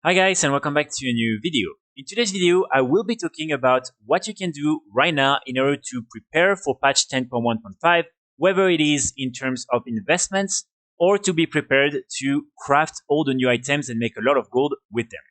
Hi guys and welcome back to a new video. In today's video, I will be talking about what you can do right now in order to prepare for patch 10.1.5, whether it is in terms of investments or to be prepared to craft all the new items and make a lot of gold with them.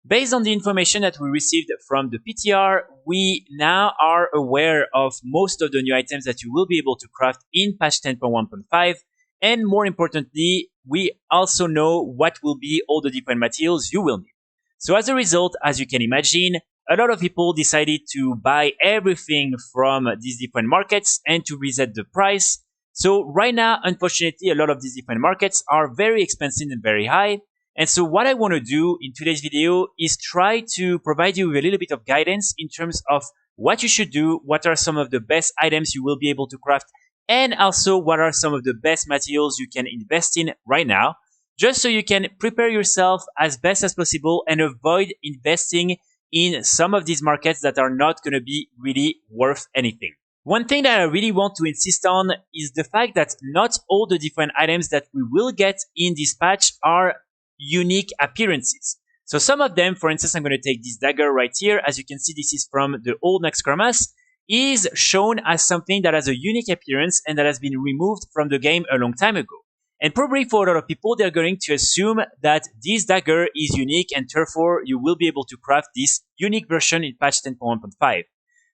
Based on the information that we received from the PTR, we now are aware of most of the new items that you will be able to craft in patch 10.1.5. And more importantly, we also know what will be all the different materials you will need. So as a result, as you can imagine, a lot of people decided to buy everything from these different markets and to reset the price. So right now, unfortunately, a lot of these different markets are very expensive and very high. And so what I want to do in today's video is try to provide you with a little bit of guidance in terms of what you should do, what are some of the best items you will be able to craft, and also what are some of the best materials you can invest in right now, just so you can prepare yourself as best as possible and avoid investing in some of these markets that are not going to be really worth anything. One thing that I really want to insist on is the fact that not all the different items that we will get in this patch are unique appearances. So some of them, for instance, I'm going to take this dagger right here. As you can see, this is from the old Naxxramas, is shown as something that has a unique appearance and that has been removed from the game a long time ago. And probably for a lot of people, they're going to assume that this dagger is unique and therefore you will be able to craft this unique version in patch 10.1.5.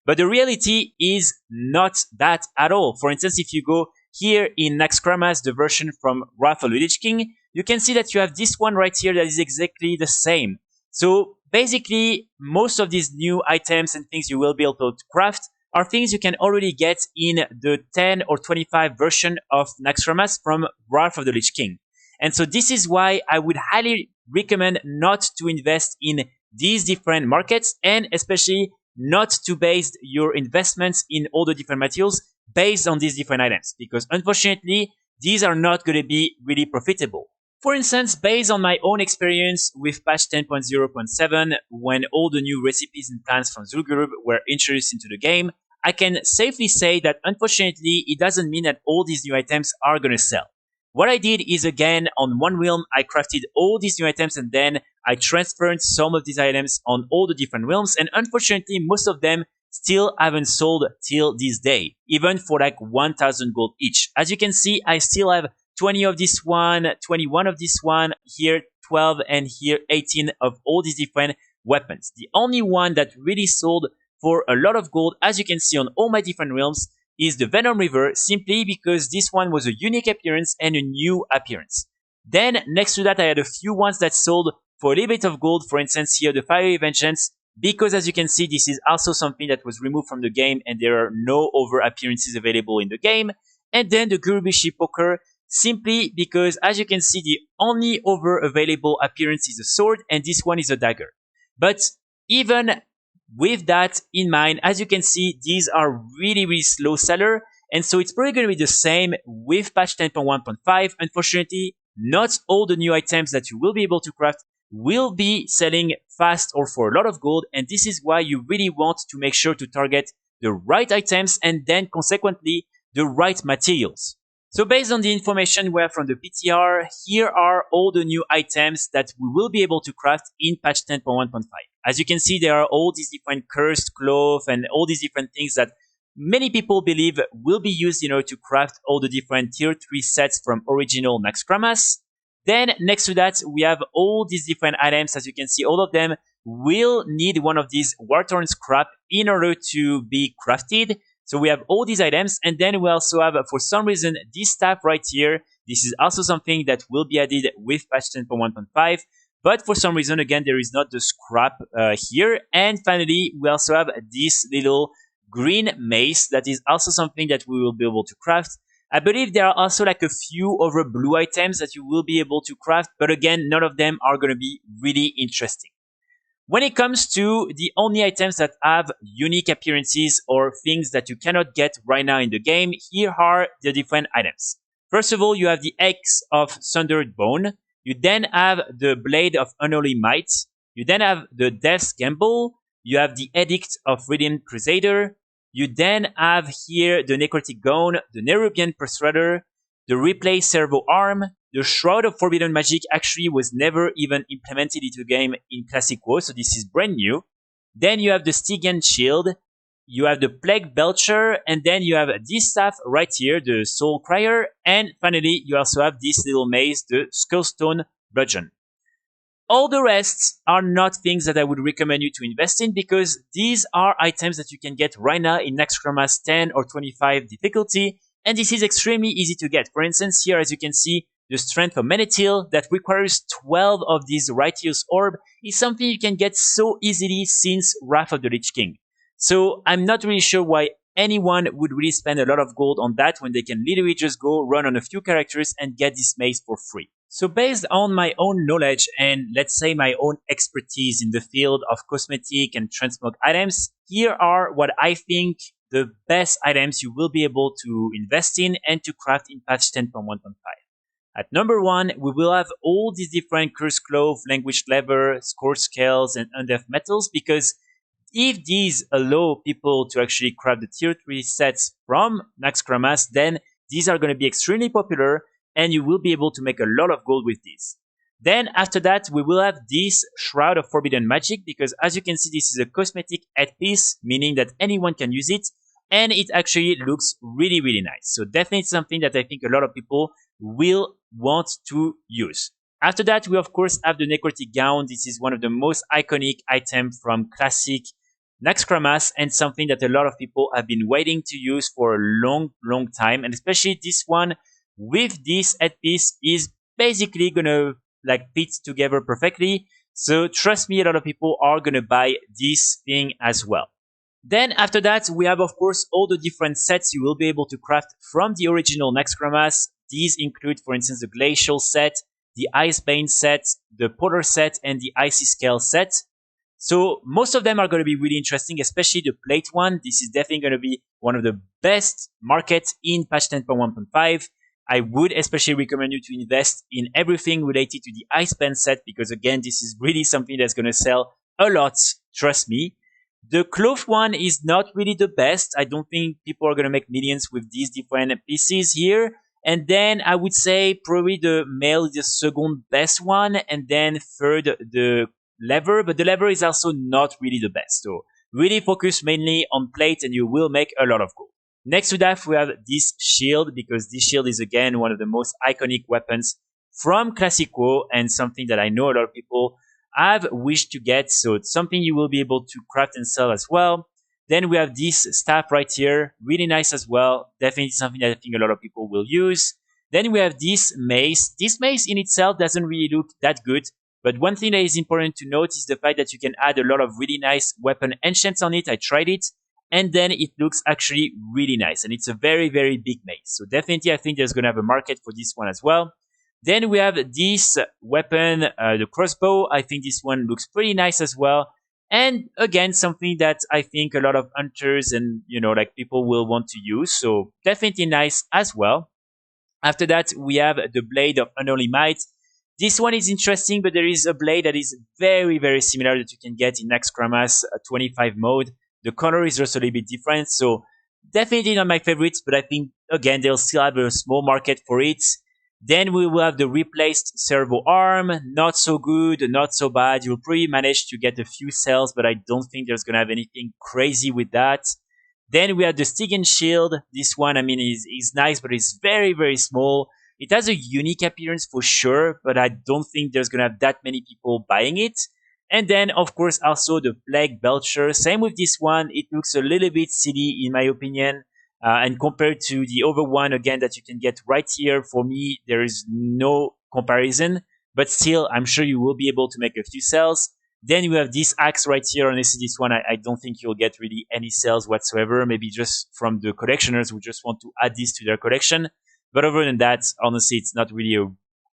But the reality is not that at all. For instance, if you go here in Naxxramas, the version from Wrath of the Lich King, you can see that you have this one right here that is exactly the same. So basically, most of these new items and things you will be able to craft are things you can already get in the 10 or 25 version of Naxxramas from Wrath of the Lich King. And so this is why I would highly recommend not to invest in these different markets, and especially not to base your investments in all the different materials based on these different items, because unfortunately, these are not going to be really profitable. For instance, based on my own experience with patch 10.0.7, when all the new recipes and plans from Zul'Gurub were introduced into the game, I can safely say that unfortunately, it doesn't mean that all these new items are going to sell. What I did is, again, on one realm, I crafted all these new items and then I transferred some of these items on all the different realms, and unfortunately, most of them still haven't sold till this day, even for like 1,000 gold each. As you can see, I still have 20 of this one, 21 of this one, here 12, and here 18 of all these different weapons. The only one that really sold for a lot of gold, as you can see on all my different realms, is the Venom River, simply because this one was a unique appearance and a new appearance. Then, next to that, I had a few ones that sold for a little bit of gold. For instance, here the Fiery Vengeance, because as you can see, this is also something that was removed from the game and there are no other appearances available in the game. And then the Gurubishi Poker, simply because, as you can see, the only other available appearance is a sword, and this one is a dagger. But even with that in mind, as you can see, these are really slow seller, and so it's probably going to be the same with patch 10.1.5. Unfortunately, not all the new items that you will be able to craft will be selling fast or for a lot of gold, and this is why you really want to make sure to target the right items and then consequently the right materials. So based on the information we have from the PTR, here are all the new items that we will be able to craft in patch 10.1.5. As you can see, there are all these different cursed cloth and all these different things that many people believe will be used in order to craft all the different tier 3 sets from original Naxxramas. Then next to that, we have all these different items. As you can see, all of them will need one of these Warthorn scrap in order to be crafted. So we have all these items, and then we also have, for some reason, this staff right here. This is also something that will be added with patch 10.1.5. But for some reason, again, there is not the scrap here. And finally, we also have this little green mace that is also something that we will be able to craft. I believe there are also like a few other blue items that you will be able to craft, but again, none of them are going to be really interesting. When it comes to the only items that have unique appearances or things that you cannot get right now in the game, here are the different items. First of all, you have the Axe of Sundered Bone. You then have the Blade of Unholy Might. You then have the Death's Gamble. You have the Edict of Redeemed Crusader. You then have here the Necrotic Gone, the Nerubian Persuader. the replay servo arm. The Shroud of Forbidden Magic actually was never even implemented into the game in Classic WoW, so this is brand new. Then you have the Stygian Shield, you have the Plague Belcher, and then you have this staff right here, the Soul Crier, and finally you also have this little mace, the Skullstone Bludgeon. All the rest are not things that I would recommend you to invest in because these are items that you can get right now in Naxxramas 10 or 25 difficulty, and this is extremely easy to get. For instance, here as you can see, the Strength of Menethil that requires 12 of these Righteous Orb is something you can get so easily since Wrath of the Lich King. So I'm not really sure why anyone would really spend a lot of gold on that when they can literally just go run on a few characters and get this mace for free. So based on my own knowledge and let's say my own expertise in the field of cosmetic and transmog items, here are what I think the best items you will be able to invest in and to craft in patch 10.1.5. At number 1, we will have all these different Curse Clove, Languished Leather, Scorched Scales, and Undeath Metals because if these allow people to actually craft the tier 3 sets from Naxxramas, then these are going to be extremely popular and you will be able to make a lot of gold with these. Then after that, we will have this Shroud of Forbidden Magic because as you can see, this is a cosmetic headpiece, meaning that anyone can use it and it actually looks really, really nice. So definitely something that I think a lot of people will want to use. After that, we of course have the Necrotic Gown. This is one of the most iconic items from classic Naxxramas and something that a lot of people have been waiting to use for a long, long time. And especially this one with this headpiece is basically gonna like fit together perfectly. So trust me, a lot of people are gonna buy this thing as well. Then after that, we have of course all the different sets you will be able to craft from the original Naxxramas. These include, for instance, the Glacial set, the Icebane set, the Polar set, and the Icy Scale set. So most of them are going to be really interesting, especially the plate one. This is definitely going to be one of the best markets in patch 10.1.5. I would especially recommend you to invest in everything related to the Icebane set because again, this is really something that's going to sell a lot, trust me. The Cloth one is not really the best. I don't think people are going to make millions with these different pieces here. And then I would say probably the Mail is the second best one. And then third, the Leather. But the Leather is also not really the best. So really focus mainly on plate and you will make a lot of gold. Next to that, we have this shield because this shield is again one of the most iconic weapons from Classic WoW and something that I know a lot of people have wished to get. So it's something you will be able to craft and sell as well. Then we have this staff right here, really nice as well. Definitely something that I think a lot of people will use. Then we have this mace. This mace in itself doesn't really look that good. But one thing that is important to note is the fact that you can add a lot of really nice weapon enchants on it. I tried it. And then it looks actually really nice. And it's a very, very big mace. So definitely I think there's going to have a market for this one as well. Then we have this weapon, the crossbow. I think this one looks pretty nice as well. And again, something that I think a lot of hunters and, like people will want to use. So definitely nice as well. After that, we have the Blade of Unholy Might. This one is interesting, but there is a blade that is very, very similar that you can get in Naxxramas 25 mode. The color is just a little bit different. So definitely not my favorites, but I think, again, they'll still have a small market for it. Then we will have the replaced servo arm. Not so good, not so bad. You'll probably manage to get a few sales, but I don't think there's going to have anything crazy with that. Then we have the Stygian shield. This one, is nice, but it's very, very small. It has a unique appearance for sure, but I don't think there's going to have that many people buying it. And then, of course, also the Plague Belcher. Same with this one. It looks a little bit silly, in my opinion. And compared to the other one, again, that you can get right here, for me, there is no comparison. But still, I'm sure you will be able to make a few sales. Then you have this axe right here. Honestly, this one, I don't think you'll get really any sales whatsoever. Maybe just from the collectioners who just want to add this to their collection. But other than that, honestly, it's not really a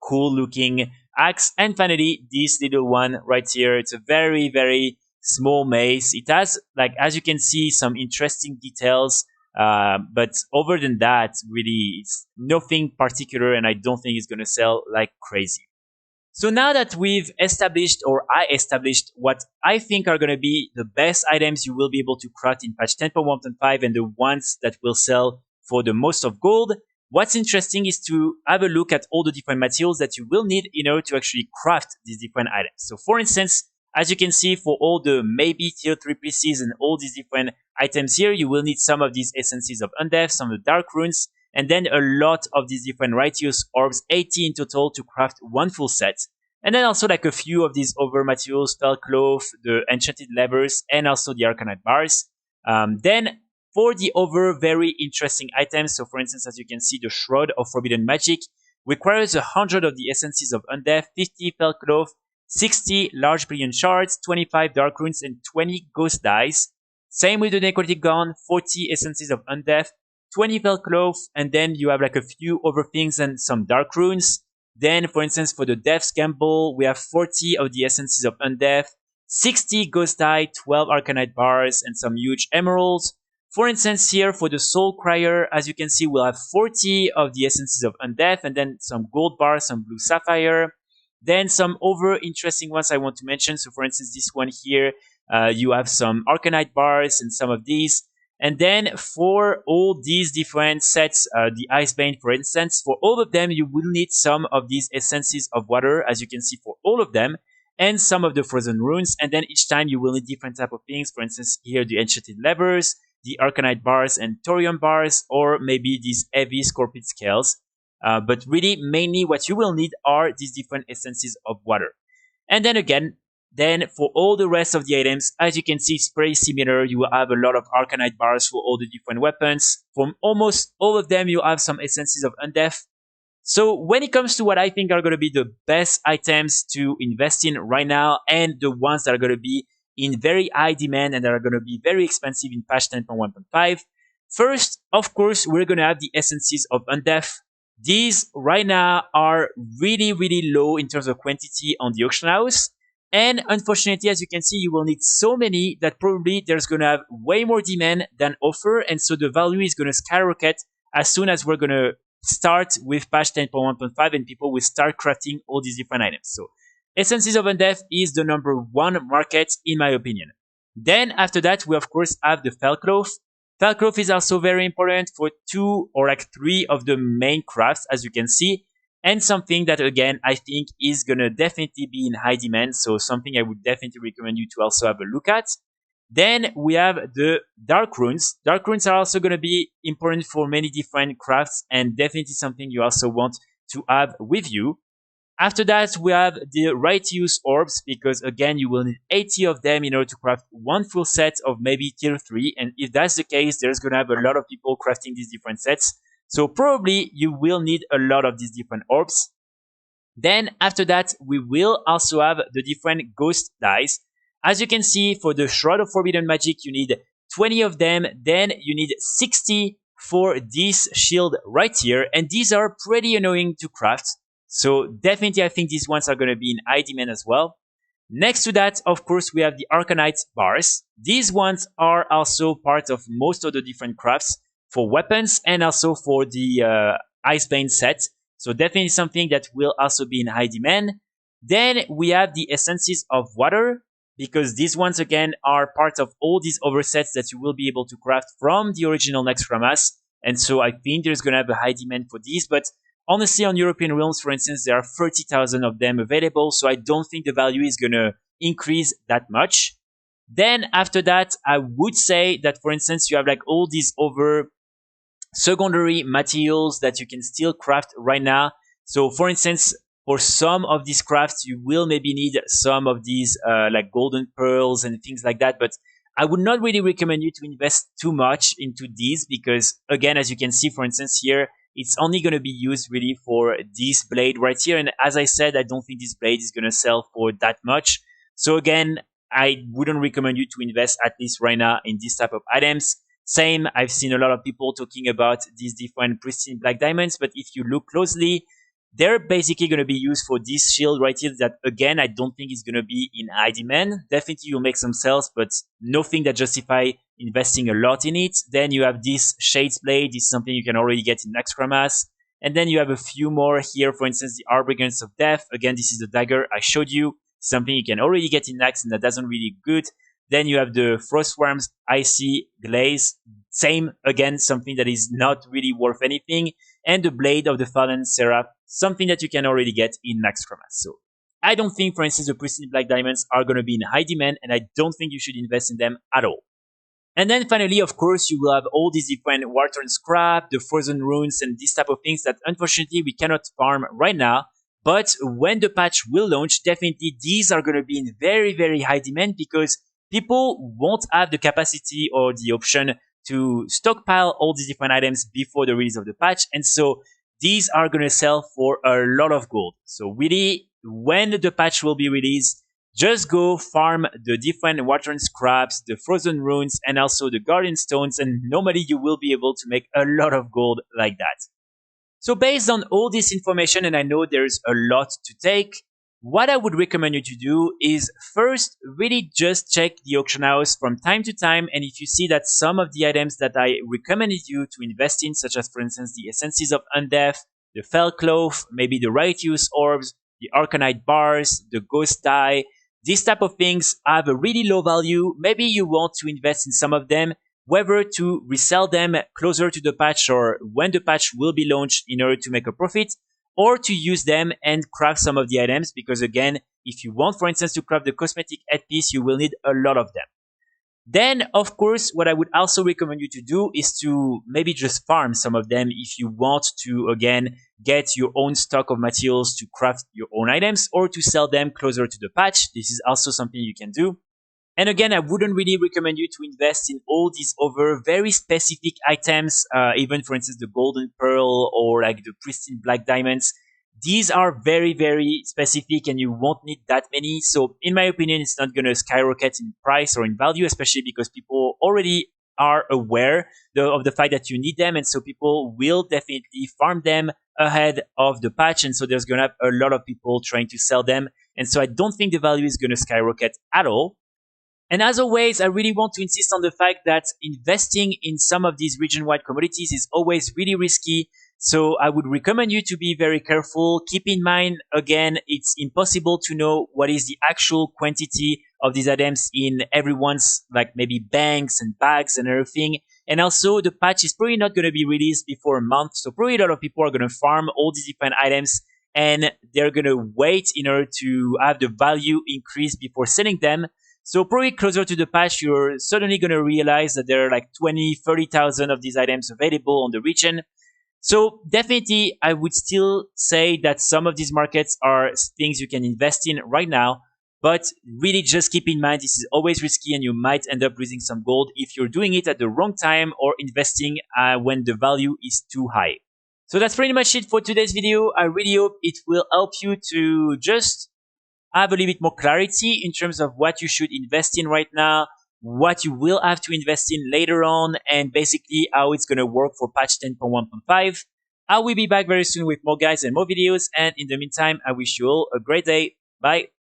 cool looking axe. And finally, this little one right here. It's a very, very small mace. It has, like, as you can see, some interesting details. But other than that, really, it's nothing particular, and I don't think it's going to sell like crazy. So now that we've established, or I established, what I think are going to be the best items you will be able to craft in patch 10.1.5 and the ones that will sell for the most of gold, what's interesting is to have a look at all the different materials that you will need in order to actually craft these different items. So for instance, as you can see, for all the maybe tier 3 PCs and all these different items here, you will need some of these essences of undeath, some of the dark runes, and then a lot of these different righteous orbs, 80 in total to craft one full set. And then also like a few of these other materials, spell cloth, the enchanted levers, and also the arcanite bars. Then for the other very interesting items, so for instance, as you can see, the Shroud of Forbidden Magic requires 100 of the essences of undeath, 50 spell cloth, 60 large brilliant shards, 25 dark runes, and 20 ghost dice. Same with the necrotic gun, 40 essences of undeath, 20 spell cloth, and then you have like a few other things and some dark runes. Then, for instance, for the Death's Gamble, we have 40 of the essences of undeath, 60 ghost die, 12 arcanite bars, and some huge emeralds. For instance, here for the Soul Crier, as you can see, we'll have 40 of the essences of undeath, and then some gold bars, some blue sapphire. Then some other interesting ones I want to mention. So, for instance, this one here, you have some arcanite bars and some of these. And then for all these different sets, the Icebane, for instance, for all of them, you will need some of these essences of water, as you can see for all of them, and some of the frozen runes. And then each time you will need different type of things. For instance, here the enchanted levers, the arcanite bars and thorium bars, or maybe these heavy scorpion scales. But really, mainly what you will need are these different essences of water. And then again, then for all the rest of the items, as you can see, it's pretty similar. You will have a lot of arcanite bars for all the different weapons. From almost all of them, you have some essences of undeath. So when it comes to what I think are going to be the best items to invest in right now, and the ones that are going to be in very high demand and that are going to be very expensive in patch 10.1.5, first, of course, we're going to have the essences of undeath. These right now are really, really low in terms of quantity on the auction house. And unfortunately, as you can see, you will need so many that probably there's going to have way more demand than offer. And so the value is going to skyrocket as soon as we're going to start with patch 10.1.5 and people will start crafting all these different items. So Essences of Undeath is the number one market in my opinion. Then after that, we of course have the Felcloth. Felcloth is also very important for 2 or like 3 of the main crafts, as you can see. And something that, again, I think is going to definitely be in high demand. So something I would definitely recommend you to also have a look at. Then we have the Dark Runes. Dark Runes are also going to be important for many different crafts and definitely something you also want to have with you. After that, we have the Righteous Orbs because, again, you will need 80 of them in order to craft one full set of maybe tier 3. And if that's the case, there's going to have a lot of people crafting these different sets. So probably you will need a lot of these different orbs. Then after that, we will also have the different ghost dice. As you can see, for the Shroud of Forbidden Magic, you need 20 of them. Then you need 60 for this shield right here. And these are pretty annoying to craft. So definitely, I think these ones are going to be in high demand as well. Next to that, of course, we have the Arcanite bars. These ones are also part of most of the different crafts for weapons and also for the Icebane set. So definitely something that will also be in high demand. Then we have the Essences of Water, because these ones again are part of all these other sets that you will be able to craft from the original Nextgramas. And so I think there's going to have a high demand for these. But honestly, on European realms, for instance, there are 30,000 of them available. So I don't think the value is going to increase that much. Then after that, I would say that, for instance, you have like all these other secondary materials that you can still craft right now. So for instance, for some of these crafts, you will maybe need some of these like golden pearls and things like that. But I would not really recommend you to invest too much into these because, again, as you can see, for instance, here, it's only going to be used really for this blade right here. And as I said, I don't think this blade is going to sell for that much. So again, I wouldn't recommend you to invest at least right now in this type of items. Same, I've seen a lot of people talking about these different pristine black diamonds, but if you look closely, they're basically going to be used for this shield right here that, again, I don't think is going to be in high demand. Definitely you'll make some sales, but nothing that justify investing a lot in it. Then you have this Shades Blade. This is something you can already get in Nextgramas. And then you have a few more here, for instance, the Arbrigance of Death. Again, this is the dagger I showed you. Something you can already get in Nex and that doesn't really good. Then you have the Frostworm's Icy Glaze. Same, again, something that is not really worth anything. and the Blade of the Fallen Seraph, something that you can already get in Max Chromas. So I don't think, for instance, the Pristine Black Diamonds are going to be in high demand, and I don't think you should invest in them at all. And then finally, of course, you will have all these different Wartorn Scrap, the Frozen Runes, and these type of things that unfortunately we cannot farm right now. But when the patch will launch, definitely these are going to be in very, very high demand because people won't have the capacity or the option to stockpile all these different items before the release of the patch. And so these are going to sell for a lot of gold. So really, when the patch will be released, just go farm the different Wartorn Scraps, the Frozen Runes, and also the Guardian Stones, and normally you will be able to make a lot of gold like that. So based on all this information, and I know there's a lot to take, what I would recommend you to do is first really just check the auction house from time to time, and if you see that some of the items that I recommended you to invest in, such as for instance the Essences of Undeath, the Fell Cloth, maybe the Righteous Orbs, the Arcanite Bars, the Ghost Die, these type of things have a really low value, maybe you want to invest in some of them, whether to resell them closer to the patch or when the patch will be launched in order to make a profit, or to use them and craft some of the items, because again, if you want, for instance, to craft the cosmetic headpiece, you will need a lot of them. Then, of course, what I would also recommend you to do is to maybe just farm some of them if you want to, again, get your own stock of materials to craft your own items or to sell them closer to the patch. This is also something you can do. And again, I wouldn't really recommend you to invest in all these other very specific items, even for instance, the Golden Pearl or like the Pristine Black Diamonds. These are very, very specific and you won't need that many. So in my opinion, it's not going to skyrocket in price or in value, especially because people already are aware of the fact that you need them. And so people will definitely farm them ahead of the patch. And so there's going to have a lot of people trying to sell them. And so I don't think the value is going to skyrocket at all. And as always, I really want to insist on the fact that investing in some of these region-wide commodities is always really risky. So I would recommend you to be very careful. Keep in mind, again, it's impossible to know what is the actual quantity of these items in everyone's, like maybe banks and bags and everything. And also the patch is probably not going to be released before a month. So probably a lot of people are going to farm all these different items and they're going to wait in order to have the value increase before selling them. So probably closer to the patch, you're suddenly going to realize that there are like 20, 30,000 of these items available on the region. So definitely, I would still say that some of these markets are things you can invest in right now. But really just keep in mind, this is always risky and you might end up losing some gold if you're doing it at the wrong time or investing when the value is too high. So that's pretty much it for today's video. I really hope it will help you to just have a little bit more clarity in terms of what you should invest in right now, what you will have to invest in later on, and basically how it's going to work for patch 10.1.5. I will be back very soon with more guides and more videos, and in the meantime, I wish you all a great day. Bye.